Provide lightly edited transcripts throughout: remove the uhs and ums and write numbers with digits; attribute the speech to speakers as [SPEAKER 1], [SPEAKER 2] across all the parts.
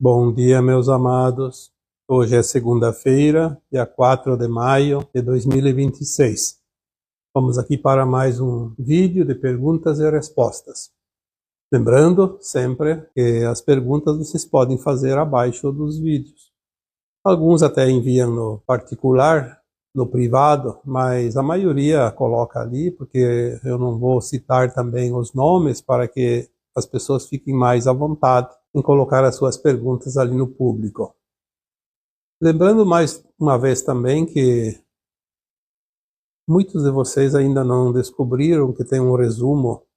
[SPEAKER 1] Bom dia, meus amados. Hoje é segunda-feira, dia 4 de maio de 2026. Vamos aqui para mais um vídeo de perguntas e respostas. Lembrando sempre que as perguntas vocês podem fazer abaixo dos vídeos. Alguns até enviam no particular, no privado, mas a maioria coloca ali, porque eu não vou citar também os nomes para que as pessoas fiquem mais à vontade em colocar as suas perguntas ali no público. Lembrando mais uma vez também que muitos de vocês ainda não descobriram que tem um resumo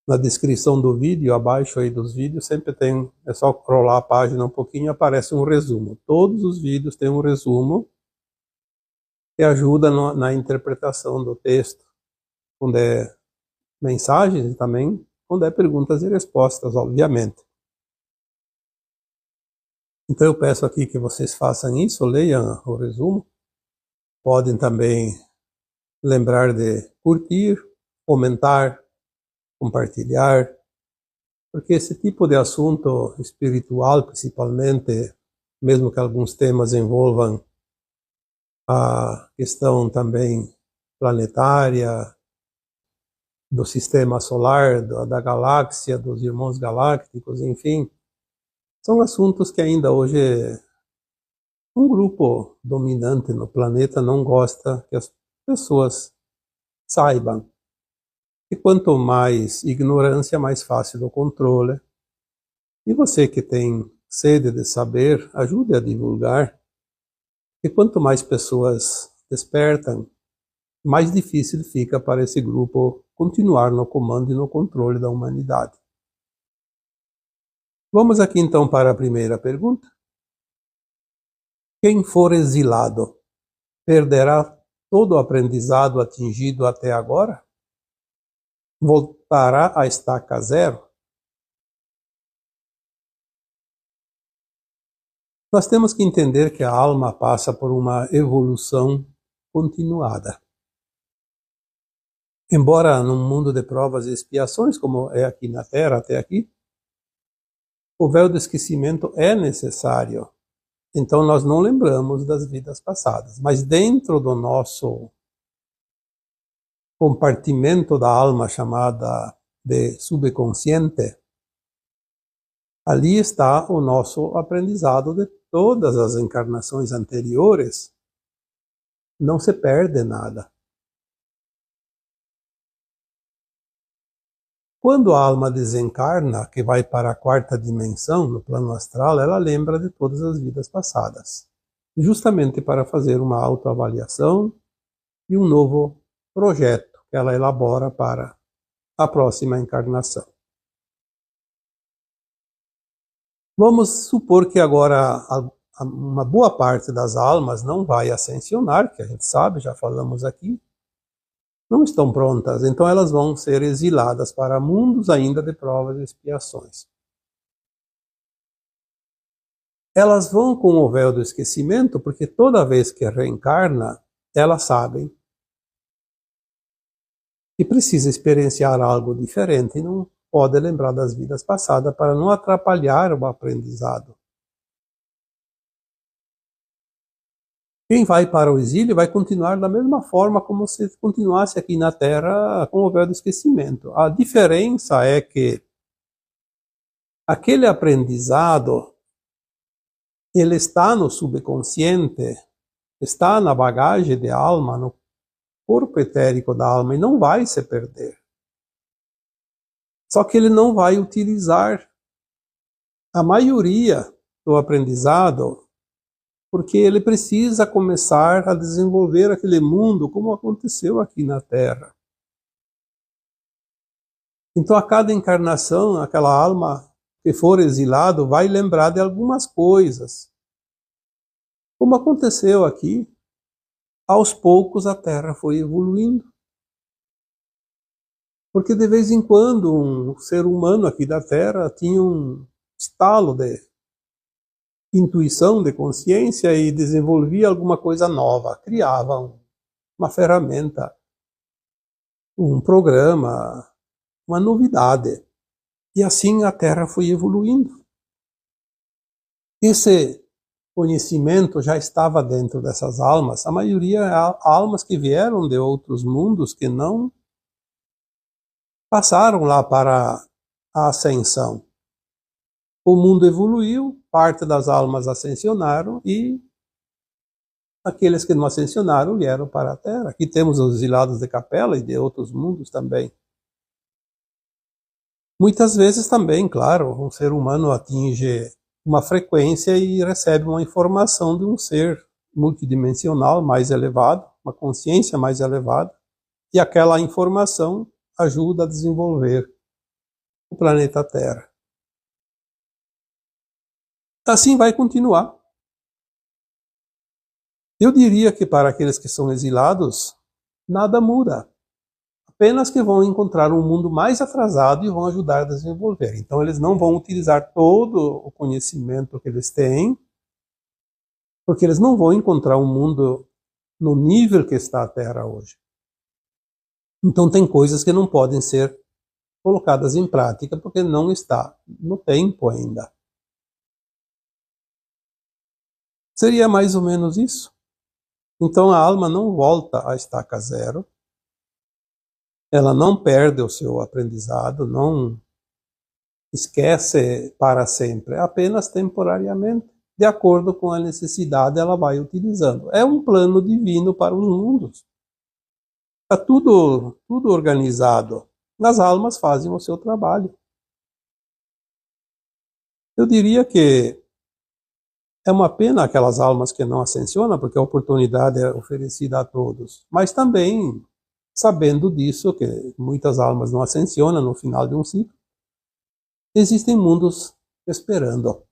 [SPEAKER 1] na descrição do vídeo, abaixo aí dos vídeos, sempre tem, é só scrollar a página um pouquinho e aparece um resumo. Todos os vídeos têm um resumo que ajuda na interpretação do texto, quando é mensagens e também quando é perguntas e respostas, obviamente. Então eu peço aqui que vocês façam isso, leiam o resumo. Podem também lembrar de curtir, comentar, compartilhar, porque esse tipo de assunto espiritual, principalmente, mesmo que alguns temas envolvam a questão também planetária, do sistema solar, da galáxia, dos irmãos galácticos, enfim, são assuntos que ainda hoje um grupo dominante no planeta não gosta que as pessoas saibam. E quanto mais ignorância, mais fácil o controle. E você que tem sede de saber, ajude a divulgar. E quanto mais pessoas despertam, mais difícil fica para esse grupo continuar no comando e no controle da humanidade. Vamos aqui então para a primeira pergunta. Quem for exilado, perderá todo o aprendizado atingido até agora? Voltará à estaca zero? Nós temos que entender que a alma passa por uma evolução continuada. Embora num mundo de provas e expiações, como é aqui na Terra até aqui, o véu do esquecimento é necessário. Então nós não lembramos das vidas passadas, mas dentro do nosso compartimento da alma chamada de subconsciente, ali está o nosso aprendizado de todas as encarnações anteriores. Não se perde nada. Quando a alma desencarna, que vai para a quarta dimensão, no plano astral, ela lembra de todas as vidas passadas, justamente para fazer uma autoavaliação e um novo projeto que ela elabora para a próxima encarnação. Vamos supor que agora uma boa parte das almas não vai ascensionar, que a gente sabe, já falamos aqui, não estão prontas, então elas vão ser exiladas para mundos ainda de provas e expiações. Elas vão com o véu do esquecimento, porque toda vez que reencarna, elas sabem que precisa experienciar algo diferente e não pode lembrar das vidas passadas para não atrapalhar o aprendizado. Quem vai para o exílio vai continuar da mesma forma como se continuasse aqui na Terra com o véu do esquecimento. A diferença é que aquele aprendizado ele está no subconsciente, está na bagagem de alma, no corpo etérico da alma e não vai se perder. Só que ele não vai utilizar a maioria do aprendizado porque ele precisa começar a desenvolver aquele mundo como aconteceu aqui na Terra. Então, a cada encarnação, aquela alma que for exilado vai lembrar de algumas coisas. Como aconteceu aqui, aos poucos a Terra foi evoluindo. Porque de vez em quando um ser humano aqui da Terra tinha um estalo de intuição, de consciência e desenvolvia alguma coisa nova, criava uma ferramenta, um programa, uma novidade. E assim a Terra foi evoluindo. esse conhecimento já estava dentro dessas almas. A maioria almas que vieram de outros mundos que não passaram lá para a ascensão. O mundo evoluiu, parte das almas ascensionaram e aqueles que não ascensionaram vieram para a Terra. Aqui temos os exilados de Capela e de outros mundos também. Muitas vezes também, claro, um ser humano atinge uma frequência e recebe uma informação de um ser multidimensional mais elevado, uma consciência mais elevada, e aquela informação ajuda a desenvolver o planeta Terra. Assim vai continuar. Eu diria que para aqueles que são exilados, nada muda. Apenas que vão encontrar um mundo mais atrasado e vão ajudar a desenvolver. Então eles não vão utilizar todo o conhecimento que eles têm, porque eles não vão encontrar um mundo no nível que está a Terra hoje. Então tem coisas que não podem ser colocadas em prática porque não está no tempo ainda. Seria mais ou menos isso. Então a alma não volta à estaca zero, ela não perde o seu aprendizado, não esquece para sempre, apenas temporariamente, de acordo com a necessidade ela vai utilizando. É um plano divino para os mundos. Está tudo organizado. As almas fazem o seu trabalho. Eu diria que é uma pena aquelas almas que não ascensionam, porque a oportunidade é oferecida a todos. Mas também, sabendo disso, que muitas almas não ascensionam no final de um ciclo, existem mundos esperando.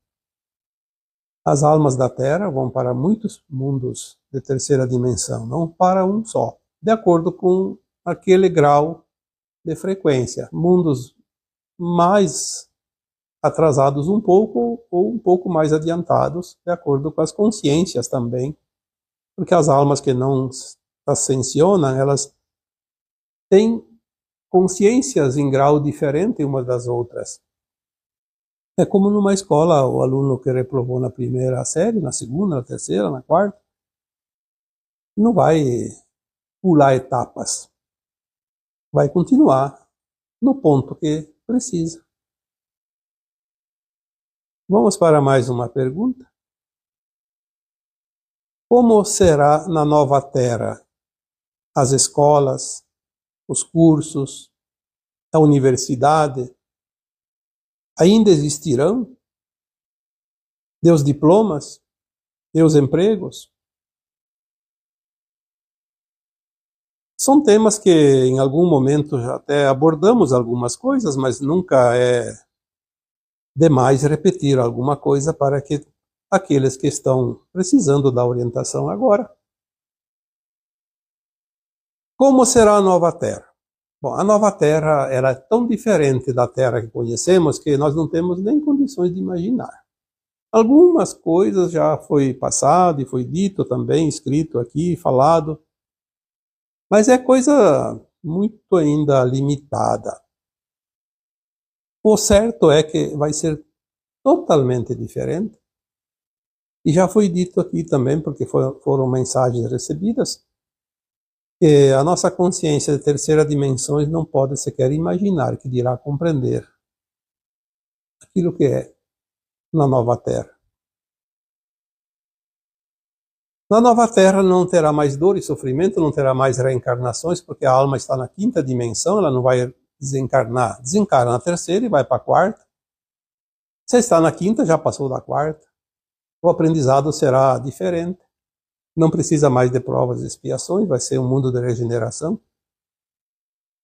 [SPEAKER 1] As almas da Terra vão para muitos mundos de terceira dimensão, não para um só, de acordo com aquele grau de frequência. Mundos mais atrasados um pouco ou um pouco mais adiantados, de acordo com as consciências também, porque as almas que não ascensionam, elas têm consciências em grau diferente umas das outras. É como numa escola, o aluno que reprovou na primeira série, na segunda, na terceira, na quarta, não vai pular etapas. Vai continuar no ponto que precisa. Vamos para mais uma pergunta. Como será na nova Terra? As escolas, os cursos, a universidade ainda existirão? E os diplomas? E os empregos? São temas que em algum momento até abordamos algumas coisas, mas nunca é demais repetir alguma coisa para que aqueles que estão precisando da orientação agora. Como será a nova Terra? Bom, a nova Terra ela é tão diferente da Terra que conhecemos que nós não temos nem condições de imaginar. Algumas coisas já foi passado e foi dito também, escrito aqui, falado, mas é coisa muito ainda limitada. O certo é que vai ser totalmente diferente. E já foi dito aqui também, porque foram mensagens recebidas, que a nossa consciência de terceira dimensão não pode sequer imaginar, que dirá compreender aquilo que é na nova Terra. Na nova Terra não terá mais dor e sofrimento, não terá mais reencarnações, porque a alma está na quinta dimensão, ela não vai desencarnar. Desencarna na terceira e vai para a quarta. Você está na quinta, já passou da quarta. O aprendizado será diferente. Não precisa mais de provas e expiações, vai ser um mundo de regeneração.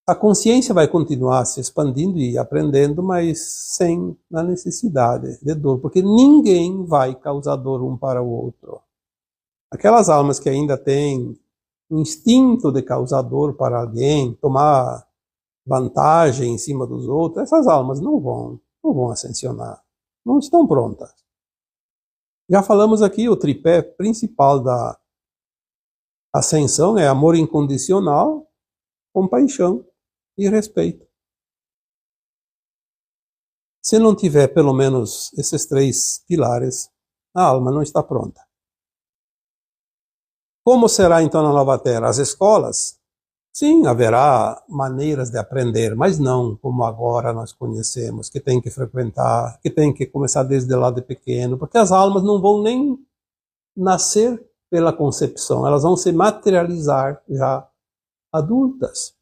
[SPEAKER 1] A consciência vai continuar se expandindo e aprendendo, mas sem a necessidade de dor, porque ninguém vai causar dor um para o outro. Aquelas almas que ainda têm um instinto de causar dor para alguém, tomar vantagem em cima dos outros, essas almas não vão ascensionar, não estão prontas. Já falamos aqui, o tripé principal da ascensão é amor incondicional, compaixão e respeito. Se não tiver pelo menos esses três pilares, A alma não está pronta. Como será então na nova terra? As escolas? Sim, haverá maneiras de aprender, mas não como agora nós conhecemos, que tem que frequentar, que tem que começar desde lá de pequeno, porque as almas não vão nem nascer pela concepção, elas vão se materializar já adultas.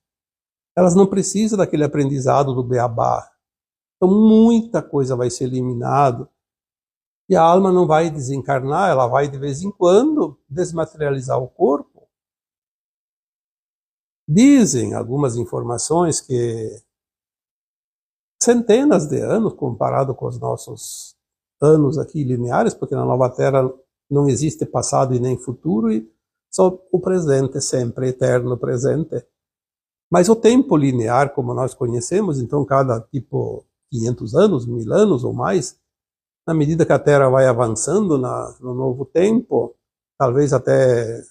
[SPEAKER 1] Elas não precisam daquele aprendizado do beabá. Então muita coisa vai ser eliminada e a alma não vai desencarnar, ela vai de vez em quando desmaterializar o corpo. Dizem algumas informações que centenas de anos, comparado com os nossos anos aqui lineares, porque na Nova Terra não existe passado e nem futuro, e só o presente sempre, eterno presente. Mas o tempo linear, como nós conhecemos, então cada tipo 500 anos, 1000 anos ou mais, na medida que a Terra vai avançando no novo tempo, talvez até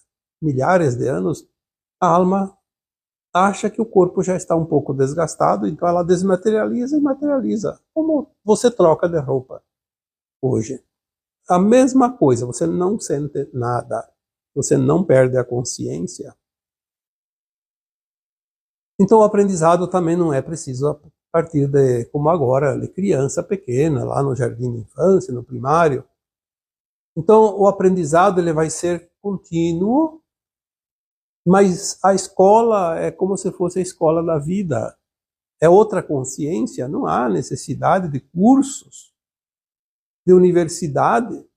[SPEAKER 1] milhares de anos, a alma acha que o corpo já está um pouco desgastado, então ela desmaterializa e materializa. Como você troca de roupa hoje. A mesma coisa, você não sente nada, você não perde a consciência. Então o aprendizado também não é preciso a partir de, como agora, de criança pequena, lá no jardim de infância, no primário. Então o aprendizado ele vai ser contínuo, mas a escola é como se fosse a escola da vida. É outra consciência, não há necessidade de cursos, de universidade.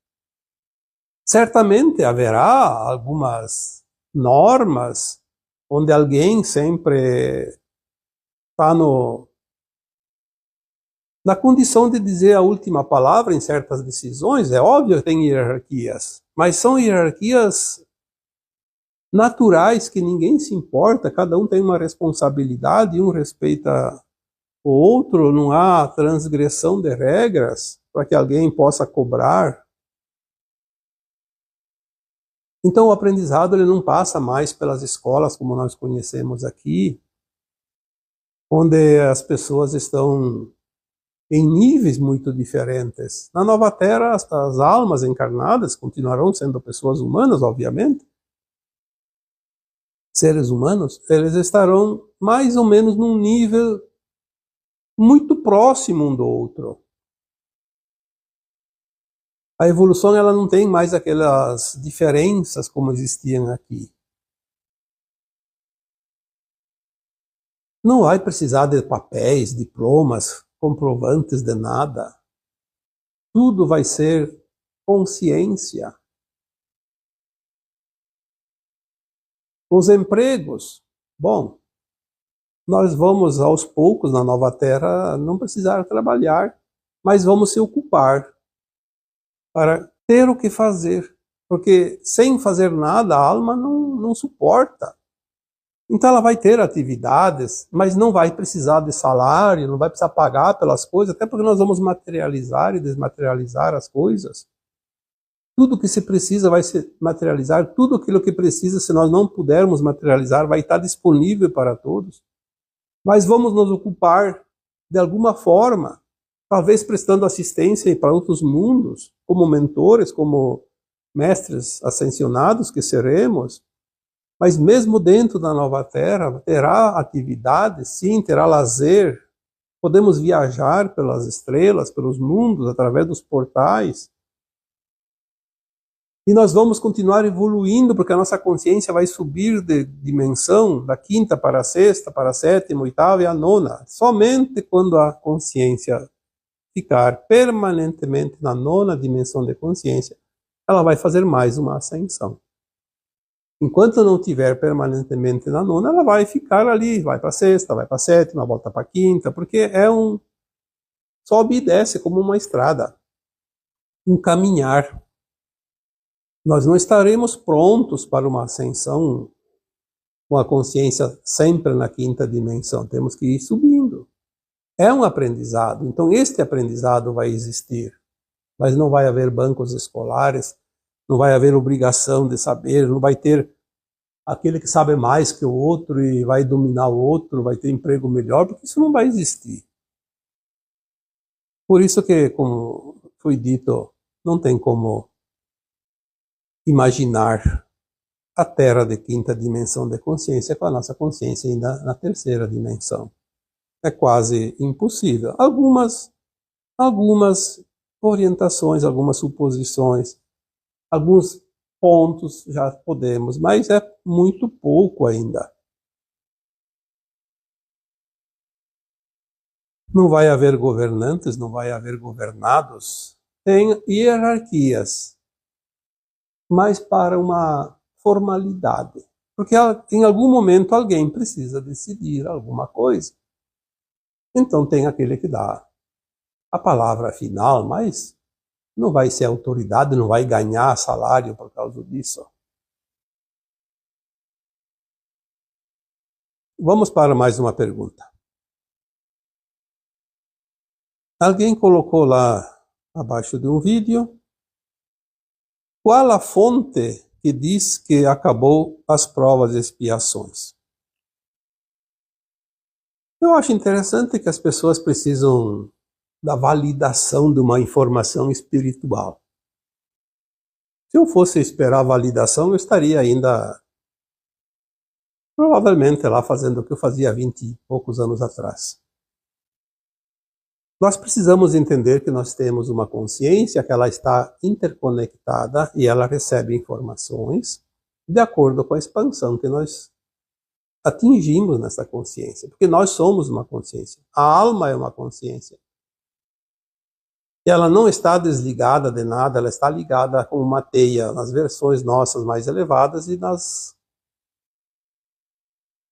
[SPEAKER 1] Certamente haverá algumas normas onde alguém sempre está na condição de dizer a última palavra em certas decisões. É óbvio que tem hierarquias, mas são hierarquias naturais que ninguém se importa, cada um tem uma responsabilidade, um respeita o outro, não há transgressão de regras para que alguém possa cobrar. Então o aprendizado ele não passa mais pelas escolas como nós conhecemos aqui, onde as pessoas estão em níveis muito diferentes. Na Nova Terra, as almas encarnadas continuarão sendo pessoas humanas, obviamente, seres humanos, eles estarão mais ou menos num nível muito próximo um do outro. A evolução ela não tem mais aquelas diferenças como existiam aqui. Não vai precisar de papéis, diplomas, comprovantes de nada. Tudo vai ser consciência. Os empregos, bom, nós vamos aos poucos na Nova Terra não precisar trabalhar, mas vamos se ocupar para ter o que fazer, porque sem fazer nada a alma não suporta. Então ela vai ter atividades, mas não vai precisar de salário, não vai precisar pagar pelas coisas, até porque nós vamos materializar e desmaterializar as coisas. Tudo que se precisa vai se materializar, tudo aquilo que precisa, se nós não pudermos materializar, vai estar disponível para todos. Mas vamos nos ocupar de alguma forma, talvez prestando assistência para outros mundos, como mentores, como mestres ascensionados que seremos. Mas mesmo dentro da Nova Terra, terá atividade, sim, terá lazer. Podemos viajar pelas estrelas, pelos mundos, através dos portais. E nós vamos continuar evoluindo, porque a nossa consciência vai subir de dimensão, da quinta para a sexta, para a sétima, oitava e a nona. Somente quando a consciência ficar permanentemente na nona dimensão de consciência, ela vai fazer mais uma ascensão. Enquanto não estiver permanentemente na nona, ela vai ficar ali, vai para a sexta, vai para a sétima, volta para a quinta, porque é sobe e desce como uma estrada, um caminhar. Nós não estaremos prontos para uma ascensão com a consciência sempre na quinta dimensão. Temos que ir subindo. É um aprendizado. Então este aprendizado vai existir. Mas não vai haver bancos escolares, não vai haver obrigação de saber, não vai ter aquele que sabe mais que o outro e vai dominar o outro, vai ter emprego melhor, porque isso não vai existir. Por isso que, como foi dito, não tem como imaginar a Terra de quinta dimensão de consciência com a nossa consciência ainda na terceira dimensão. É quase impossível. Algumas orientações, algumas suposições, alguns pontos já podemos, mas é muito pouco ainda. Não vai haver governantes, não vai haver governados. Tem hierarquias, mas para uma formalidade. Porque em algum momento alguém precisa decidir alguma coisa. Então tem aquele que dá a palavra final, mas não vai ser autoridade, não vai ganhar salário por causa disso. Vamos para mais uma pergunta. Alguém colocou lá abaixo de um vídeo: qual a fonte que diz que acabou as provas e expiações? Eu acho interessante que as pessoas precisam da validação de uma informação espiritual. Se eu fosse esperar a validação, eu estaria ainda provavelmente lá fazendo o que eu fazia há 20 e poucos anos atrás. Nós precisamos entender que nós temos uma consciência, que ela está interconectada e ela recebe informações de acordo com a expansão que nós atingimos nessa consciência. Porque nós somos uma consciência. A alma é uma consciência. E ela não está desligada de nada, ela está ligada com uma teia nas versões nossas mais elevadas e nas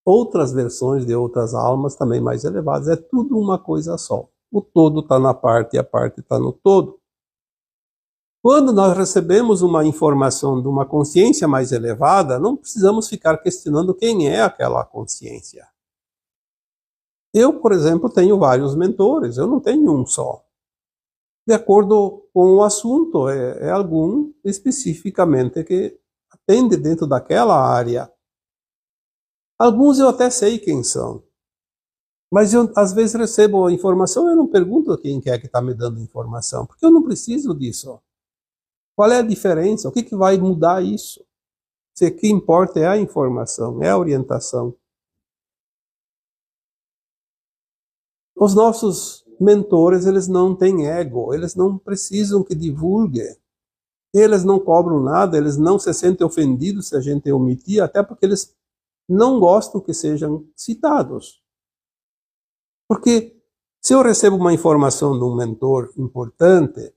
[SPEAKER 1] outras versões de outras almas também mais elevadas. É tudo uma coisa só. O todo está na parte e a parte está no todo. Quando nós recebemos uma informação de uma consciência mais elevada, não precisamos ficar questionando quem é aquela consciência. Eu, por exemplo, tenho vários mentores, eu não tenho um só. De acordo com o assunto, é algum especificamente que atende dentro daquela área. Alguns eu até sei quem são. Mas eu, às vezes, recebo a informação e eu não pergunto quem é que está me dando informação, porque eu não preciso disso. Qual é a diferença? O que vai mudar isso? Se o que importa é a informação, é a orientação. Os nossos mentores, eles não têm ego, eles não precisam que divulgue. Eles não cobram nada, eles não se sentem ofendidos se a gente omitir, até porque eles não gostam que sejam citados. Porque se eu recebo uma informação de um mentor importante,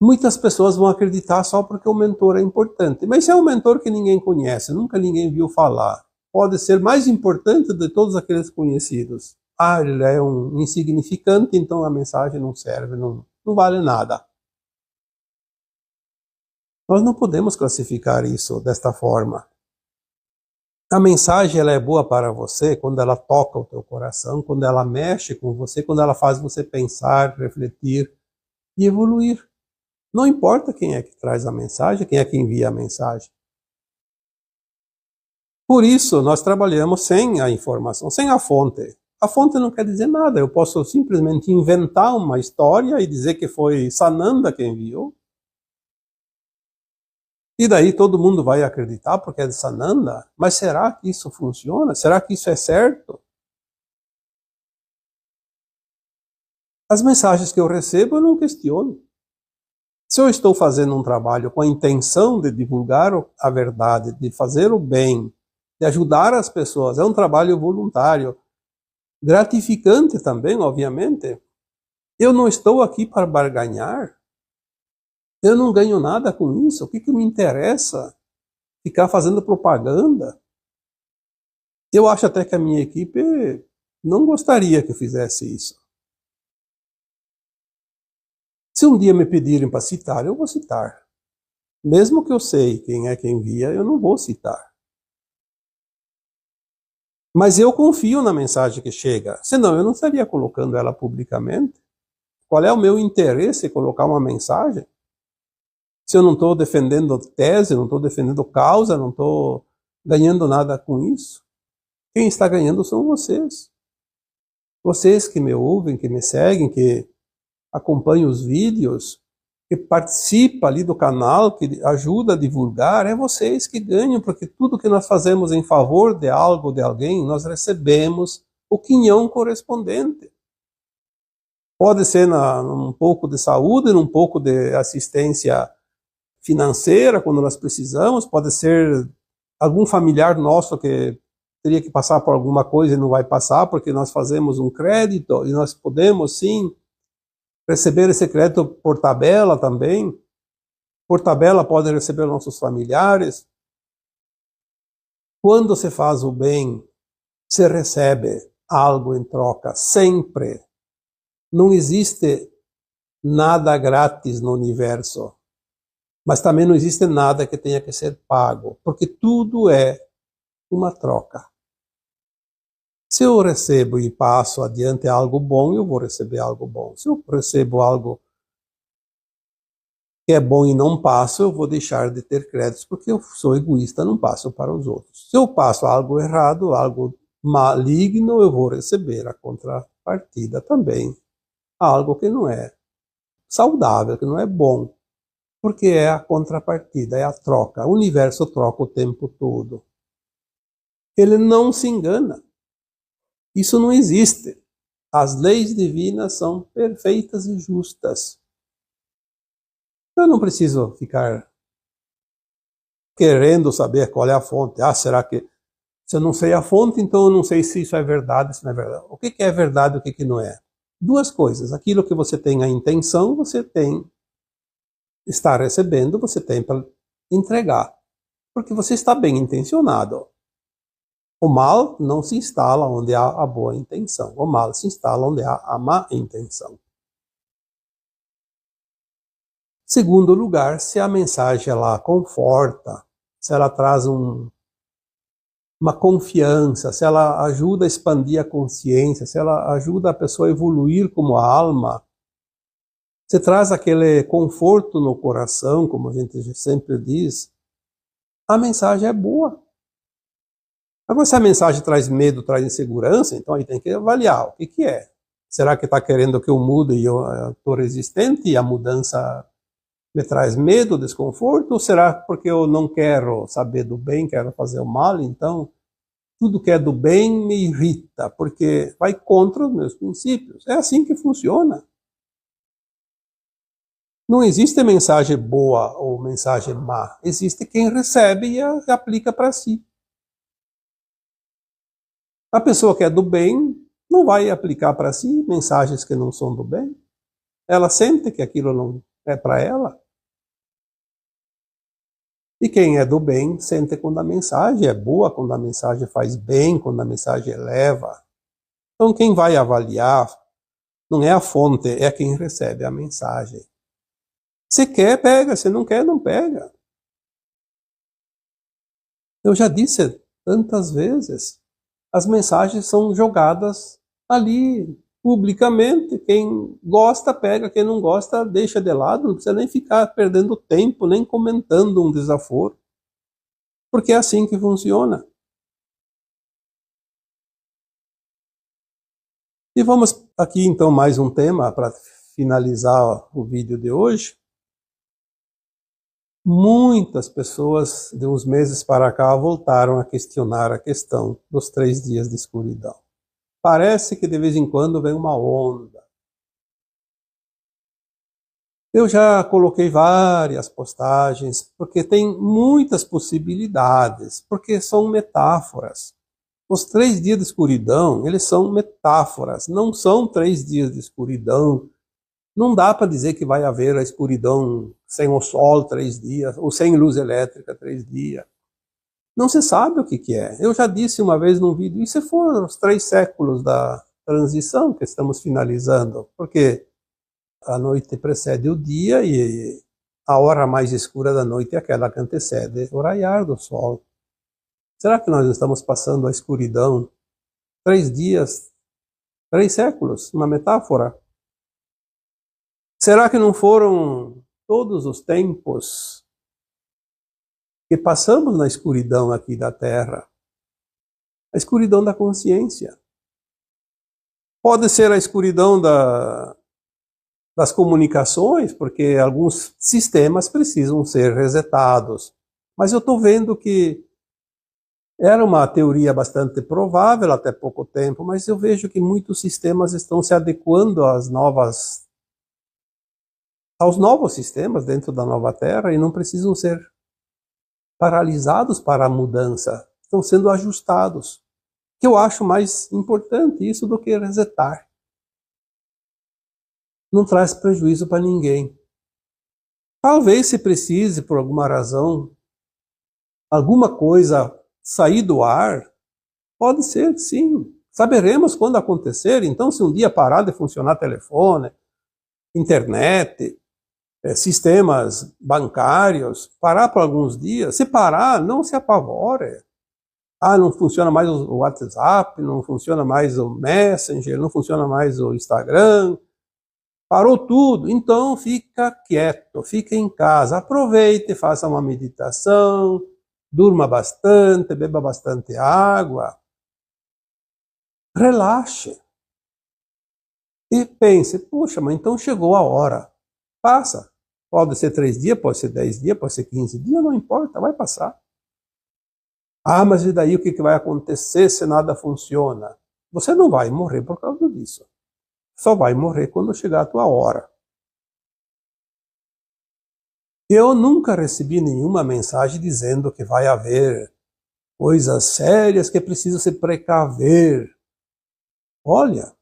[SPEAKER 1] muitas pessoas vão acreditar só porque o mentor é importante. Mas se é um mentor que ninguém conhece, nunca ninguém viu falar, pode ser mais importante de todos aqueles conhecidos. Ah, ele é um insignificante, então a mensagem não serve, não vale nada. Nós não podemos classificar isso desta forma. A mensagem ela é boa para você quando ela toca o teu coração, quando ela mexe com você, quando ela faz você pensar, refletir e evoluir. Não importa quem é que traz a mensagem, quem é que envia a mensagem. Por isso, nós trabalhamos sem a informação, sem a fonte. A fonte não quer dizer nada, eu posso simplesmente inventar uma história e dizer que foi Sananda quem enviou. E daí todo mundo vai acreditar porque é de Sananda? Mas será que isso funciona? Será que isso é certo? As mensagens que eu recebo eu não questiono. Se eu estou fazendo um trabalho com a intenção de divulgar a verdade, de fazer o bem, de ajudar as pessoas, é um trabalho voluntário, gratificante também, obviamente. Eu não estou aqui para barganhar. Eu não ganho nada com isso. O que me interessa? Ficar fazendo propaganda? Eu acho até que a minha equipe não gostaria que eu fizesse isso. Se um dia me pedirem para citar, eu vou citar. Mesmo que eu sei quem é que envia, eu não vou citar. Mas eu confio na mensagem que chega. Senão eu não estaria colocando ela publicamente. Qual é o meu interesse em colocar uma mensagem? Se eu não estou defendendo tese, não estou defendendo causa, não estou ganhando nada com isso, quem está ganhando são vocês. Vocês que me ouvem, que me seguem, que acompanham os vídeos, que participa ali do canal, que ajuda a divulgar, é vocês que ganham, porque tudo que nós fazemos em favor de algo, de alguém, nós recebemos o quinhão correspondente. Pode ser um pouco de saúde, um pouco de assistência financeira, quando nós precisamos, pode ser algum familiar nosso que teria que passar por alguma coisa e não vai passar, porque nós fazemos um crédito, e nós podemos, sim, receber esse crédito por tabela também. Por tabela pode receber nossos familiares. Quando se faz o bem, se recebe algo em troca, sempre. Não existe nada grátis no universo, mas também não existe nada que tenha que ser pago, porque tudo é uma troca. Se eu recebo e passo adiante algo bom, eu vou receber algo bom. Se eu recebo algo que é bom e não passo, eu vou deixar de ter créditos, porque eu sou egoísta, não passo para os outros. Se eu passo algo errado, algo maligno, eu vou receber a contrapartida também. Algo que não é saudável, que não é bom, porque é a contrapartida, é a troca. O universo troca o tempo todo. Ele não se engana. Isso não existe. As leis divinas são perfeitas e justas. Eu não preciso ficar querendo saber qual é a fonte. Ah, será que... Se eu não sei a fonte, então eu não sei se isso é verdade, se não é verdade. O que é verdade e o que não é? Duas coisas. Aquilo que você tem a intenção, você tem... está recebendo, você tem para entregar. Porque você está bem intencionado. O mal não se instala onde há a boa intenção. O mal se instala onde há a má intenção. Segundo lugar, se a mensagem ela conforta, se ela traz uma confiança, se ela ajuda a expandir a consciência, se ela ajuda a pessoa a evoluir como alma, se traz aquele conforto no coração, como a gente sempre diz, a mensagem é boa. Agora, se a mensagem traz medo, traz insegurança, então aí tem que avaliar o que é. Será que está querendo que eu mude e eu estou resistente e a mudança me traz medo, desconforto? Ou será porque eu não quero saber do bem, quero fazer o mal? Então, tudo que é do bem me irrita, porque vai contra os meus princípios. É assim que funciona. Não existe mensagem boa ou mensagem má. Existe quem recebe e aplica para si. A pessoa que é do bem não vai aplicar para si mensagens que não são do bem. Ela sente que aquilo não é para ela. E quem é do bem sente quando a mensagem é boa, quando a mensagem faz bem, quando a mensagem eleva. Então quem vai avaliar não é a fonte, é quem recebe a mensagem. Se quer, pega. Se não quer, não pega. Eu já disse tantas vezes. As mensagens são jogadas ali, publicamente. Quem gosta, pega. Quem não gosta, deixa de lado. Não precisa nem ficar perdendo tempo, nem comentando um desaforo. Porque é assim que funciona. E vamos aqui, então, mais um tema para finalizar o vídeo de hoje. Muitas pessoas, de uns meses para cá, voltaram a questionar a questão dos 3 dias de escuridão. Parece que de vez em quando vem uma onda. Eu já coloquei várias postagens, porque tem muitas possibilidades, porque são metáforas. Os 3 dias de escuridão, eles são metáforas, não são 3 dias de escuridão. Não dá para dizer que vai haver a escuridão sem o sol 3 dias, ou sem luz elétrica 3 dias. Não se sabe o que é. Eu já disse uma vez num vídeo, e se for os 3 séculos da transição que estamos finalizando? Porque a noite precede o dia e a hora mais escura da noite é aquela que antecede o raiar do sol. Será que nós estamos passando a escuridão 3 dias, 3 séculos? Uma metáfora? Será que não foram todos os tempos que passamos na escuridão aqui da Terra? A escuridão da consciência. Pode ser a escuridão das comunicações, porque alguns sistemas precisam ser resetados. Mas eu estou vendo que era uma teoria bastante provável até pouco tempo, mas eu vejo que muitos sistemas estão se adequando aos novos sistemas dentro da nova Terra e não precisam ser paralisados para a mudança, estão sendo ajustados. Que eu acho mais importante isso do que resetar. Não traz prejuízo para ninguém. Talvez se precise, por alguma razão, alguma coisa sair do ar, pode ser, sim. Saberemos quando acontecer. Então, se um dia parar de funcionar telefone, internet, sistemas bancários, parar por alguns dias, se parar, não se apavore. Ah, não funciona mais o WhatsApp, não funciona mais o Messenger, não funciona mais o Instagram. Parou tudo, então fica quieto, fica em casa, aproveite, faça uma meditação, durma bastante, beba bastante água, relaxe. E pense, puxa, mas então chegou a hora, passa. Pode ser 3 dias, pode ser 10 dias, pode ser 15 dias, não importa, vai passar. Ah, mas e daí o que vai acontecer se nada funciona? Você não vai morrer por causa disso. Só vai morrer quando chegar a tua hora. Eu nunca recebi nenhuma mensagem dizendo que vai haver coisas sérias que é preciso se precaver. Olha,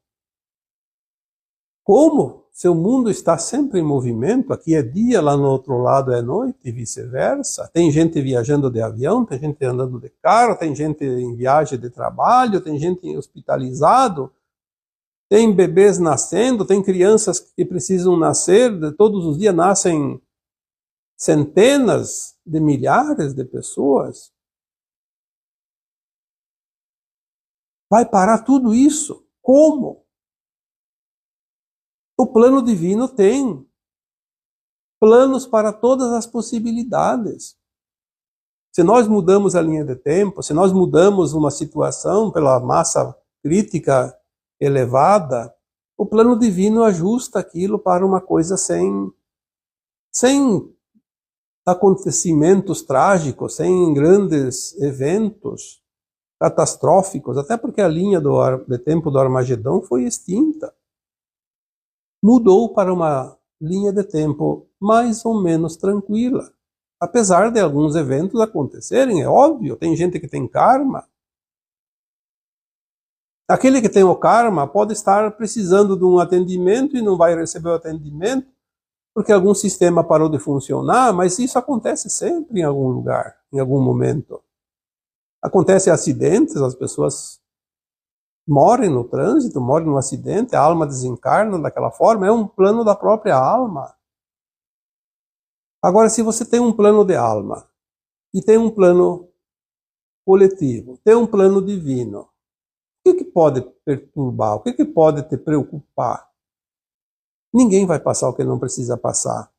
[SPEAKER 1] como seu mundo está sempre em movimento, aqui é dia, lá no outro lado é noite e vice-versa. Tem gente viajando de avião, tem gente andando de carro, tem gente em viagem de trabalho, tem gente hospitalizado, tem bebês nascendo, tem crianças que precisam nascer, todos os dias nascem centenas de milhares de pessoas. Vai parar tudo isso? Como? O plano divino tem planos para todas as possibilidades. Se nós mudamos a linha de tempo, se nós mudamos uma situação pela massa crítica elevada, o plano divino ajusta aquilo para uma coisa sem acontecimentos trágicos, sem grandes eventos catastróficos, até porque a linha de tempo do Armagedão foi extinta. Mudou para uma linha de tempo mais ou menos tranquila. Apesar de alguns eventos acontecerem, é óbvio, tem gente que tem karma. Aquele que tem o karma pode estar precisando de um atendimento e não vai receber o atendimento porque algum sistema parou de funcionar, mas isso acontece sempre em algum lugar, em algum momento. Acontece acidentes, as pessoas morrem no trânsito, morrem no acidente, a alma desencarna daquela forma, é um plano da própria alma. Agora, se você tem um plano de alma, e tem um plano coletivo, tem um plano divino, o que pode perturbar? O que pode te preocupar? Ninguém vai passar o que não precisa passar.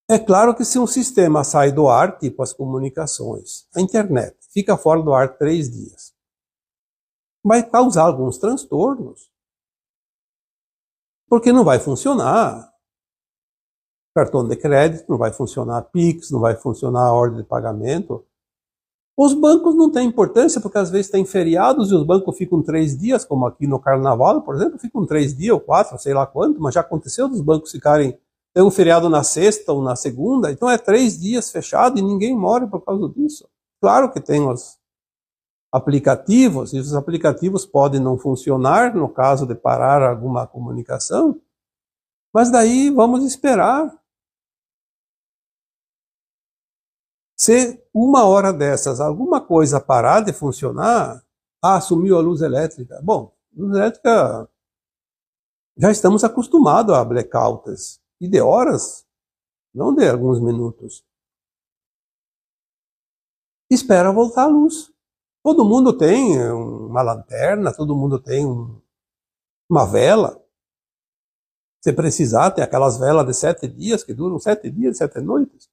[SPEAKER 1] É claro que se um sistema sai do ar, tipo as comunicações, a internet, fica fora do ar 3 dias, vai causar alguns transtornos. Porque não vai funcionar cartão de crédito, não vai funcionar Pix, não vai funcionar a ordem de pagamento. Os bancos não têm importância, porque às vezes tem feriados e os bancos ficam 3 dias, como aqui no Carnaval, por exemplo, ficam 3 dias ou 4, sei lá quanto, mas já aconteceu dos bancos ficarem, tem um feriado na sexta ou na segunda, então é 3 dias fechado e ninguém morre por causa disso. Claro que tem os aplicativos, e os aplicativos podem não funcionar no caso de parar alguma comunicação, mas daí vamos esperar. Se uma hora dessas alguma coisa parar de funcionar, sumiu a luz elétrica. Bom, luz elétrica, já estamos acostumados a blackouts, e de horas, não de alguns minutos. Espera voltar a luz. Todo mundo tem uma lanterna, todo mundo tem uma vela. Se precisar, tem aquelas velas de 7 dias, que duram 7 dias, 7 noites.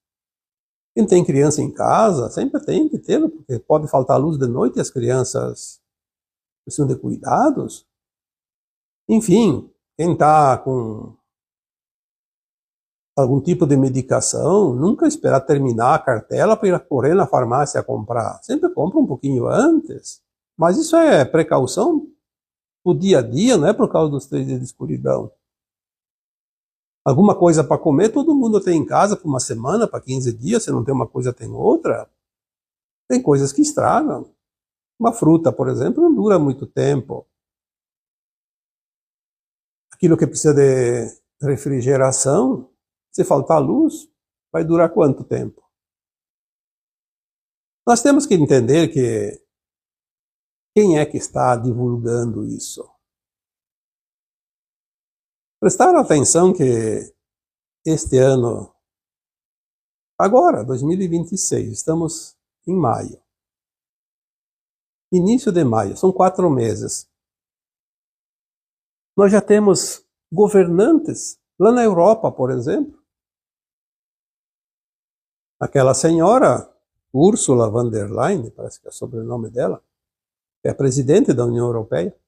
[SPEAKER 1] Quem tem criança em casa, sempre tem que ter, porque pode faltar luz de noite e as crianças precisam de cuidados. Enfim, quem está com algum tipo de medicação, nunca esperar terminar a cartela para ir correr na farmácia comprar. Sempre compra um pouquinho antes. Mas isso é precaução pro dia a dia, não é por causa dos 3 dias de escuridão. Alguma coisa para comer, todo mundo tem em casa por uma semana, para 15 dias. Se não tem uma coisa, tem outra. Tem coisas que estragam. Uma fruta, por exemplo, não dura muito tempo. Aquilo que precisa de refrigeração, se faltar luz, vai durar quanto tempo? Nós temos que entender que quem é que está divulgando isso? Prestar atenção que este ano, agora, 2026, estamos em maio. Início de maio, são 4 meses. Nós já temos governantes, lá na Europa, por exemplo. Aquela senhora, Ursula von der Leyen, parece que é o sobrenome dela, é a presidente da União Europeia.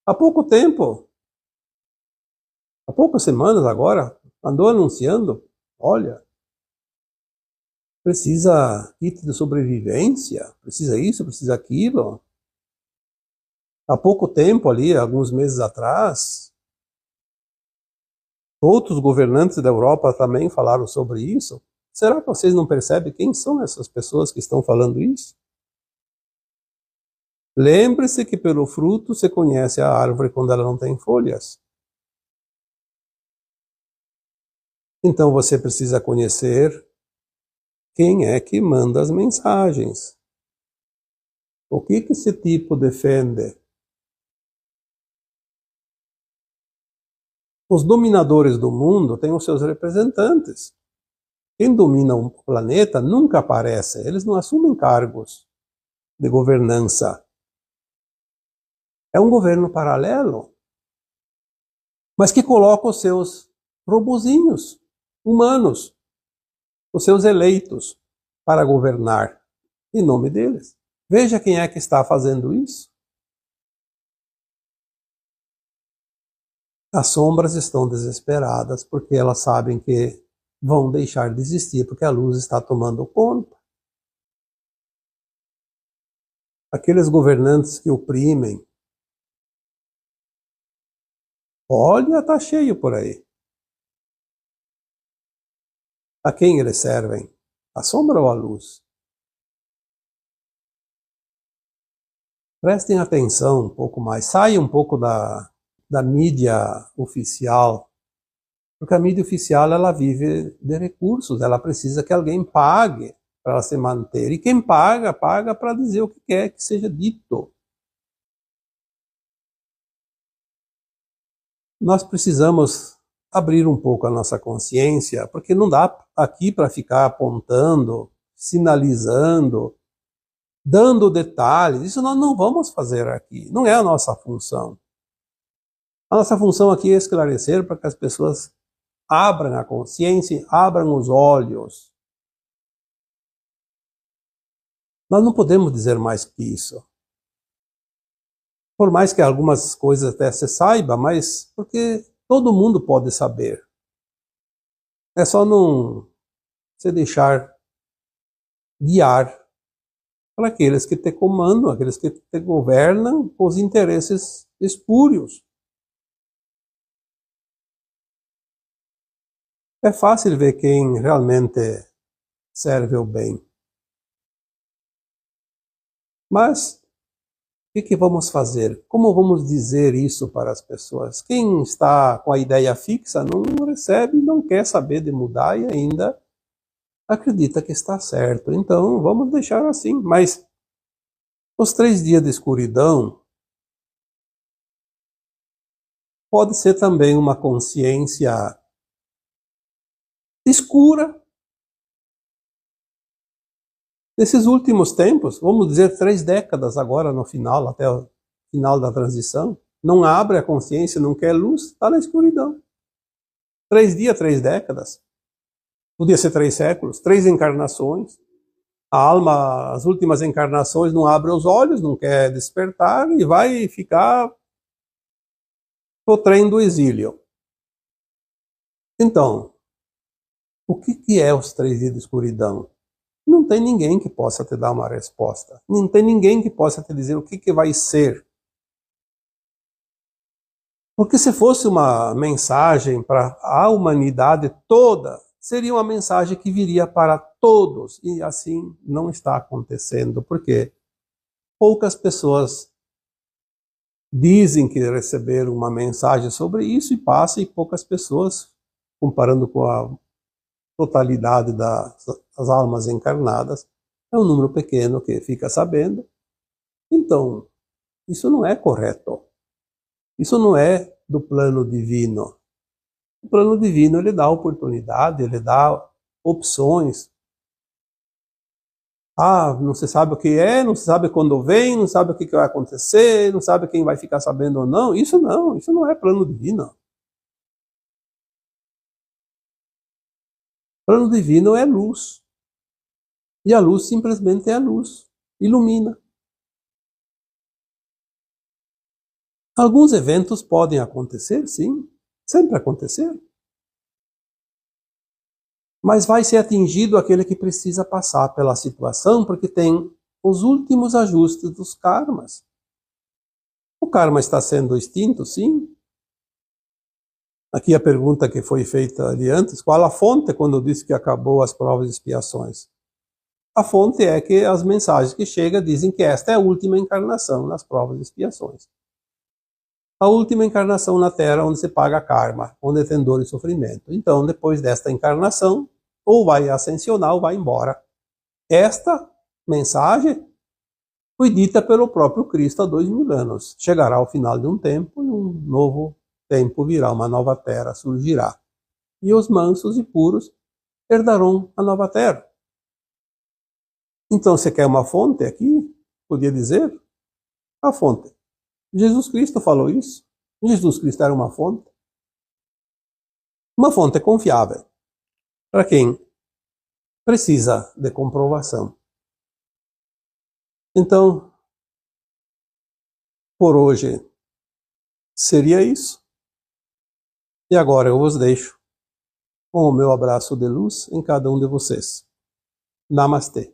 [SPEAKER 1] Há pouco tempo, há poucas semanas agora, andou anunciando, olha, precisa kit de sobrevivência, precisa isso, precisa aquilo. Há pouco tempo ali, alguns meses atrás, outros governantes da Europa também falaram sobre isso. Será que vocês não percebem quem são essas pessoas que estão falando isso? Lembre-se que pelo fruto se conhece a árvore quando ela não tem folhas. Então você precisa conhecer quem é que manda as mensagens. O que esse tipo defende? Os dominadores do mundo têm os seus representantes. Quem domina o planeta nunca aparece, eles não assumem cargos de governança. É um governo paralelo, mas que coloca os seus robozinhos humanos, os seus eleitos, para governar em nome deles. Veja quem é que está fazendo isso. As sombras estão desesperadas porque elas sabem que vão deixar de existir porque a luz está tomando conta. Aqueles governantes que oprimem, olha, está cheio por aí. A quem eles servem? A sombra ou a luz? Prestem atenção um pouco mais. Saiam um pouco da mídia oficial, porque a mídia oficial ela vive de recursos, ela precisa que alguém pague para ela se manter. E quem paga, paga para dizer o que quer que seja dito. Nós precisamos abrir um pouco a nossa consciência, porque não dá aqui para ficar apontando, sinalizando, dando detalhes. Isso nós não vamos fazer aqui, não é a nossa função. A nossa função aqui é esclarecer para que as pessoas abram a consciência, abram os olhos. Nós não podemos dizer mais que isso. Por mais que algumas coisas até se saiba, mas porque todo mundo pode saber. É só não se deixar guiar por aqueles que te comandam, aqueles que te governam com os interesses espúrios. É fácil ver quem realmente serve o bem. Mas o que vamos fazer? Como vamos dizer isso para as pessoas? Quem está com a ideia fixa não recebe, não quer saber de mudar e ainda acredita que está certo. Então vamos deixar assim. Mas os 3 dias de escuridão pode ser também uma consciência escura. Nesses últimos tempos, vamos dizer 3 décadas agora no final, até o final da transição, não abre a consciência, não quer luz, está na escuridão. 3 dias, 3 décadas. Podia ser 3 séculos, 3 encarnações. A alma, as últimas encarnações, não abre os olhos, não quer despertar e vai ficar o trem do exílio. Então, o que é os 3 dias de escuridão? Não tem ninguém que possa te dar uma resposta. Não tem ninguém que possa te dizer o que vai ser. Porque se fosse uma mensagem para a humanidade toda, seria uma mensagem que viria para todos. E assim não está acontecendo. Por quê? Poucas pessoas dizem que receberam uma mensagem sobre isso e passa, e poucas pessoas, comparando com a totalidade das almas encarnadas, é um número pequeno que fica sabendo. Então, isso não é correto. Isso não é do plano divino. O plano divino, ele dá oportunidade, ele dá opções. Não se sabe o que é, não se sabe quando vem, não sabe o que vai acontecer, não sabe quem vai ficar sabendo ou não. Isso não é plano divino. Plano divino é luz. E a luz simplesmente é a luz. Ilumina. Alguns eventos podem acontecer, sim. Sempre acontecer. Mas vai ser atingido aquele que precisa passar pela situação, porque tem os últimos ajustes dos karmas. O karma está sendo extinto, sim. Aqui a pergunta que foi feita ali antes: qual a fonte quando eu disse que acabou as provas e expiações? A fonte é que as mensagens que chegam dizem que esta é a última encarnação nas provas e expiações. A última encarnação na Terra onde se paga karma, onde tem dor e sofrimento. Então, depois desta encarnação, ou vai ascensionar ou vai embora. Esta mensagem foi dita pelo próprio Cristo há 2000 anos. Chegará ao final de um tempo e um novo tempo virá, uma nova terra surgirá. E os mansos e puros herdarão a nova terra. Então, você quer uma fonte aqui? Podia dizer? A fonte. Jesus Cristo falou isso. Jesus Cristo era uma fonte. Uma fonte confiável. Para quem precisa de comprovação. Então, por hoje, seria isso. E agora eu vos deixo com o meu abraço de luz em cada um de vocês. Namastê.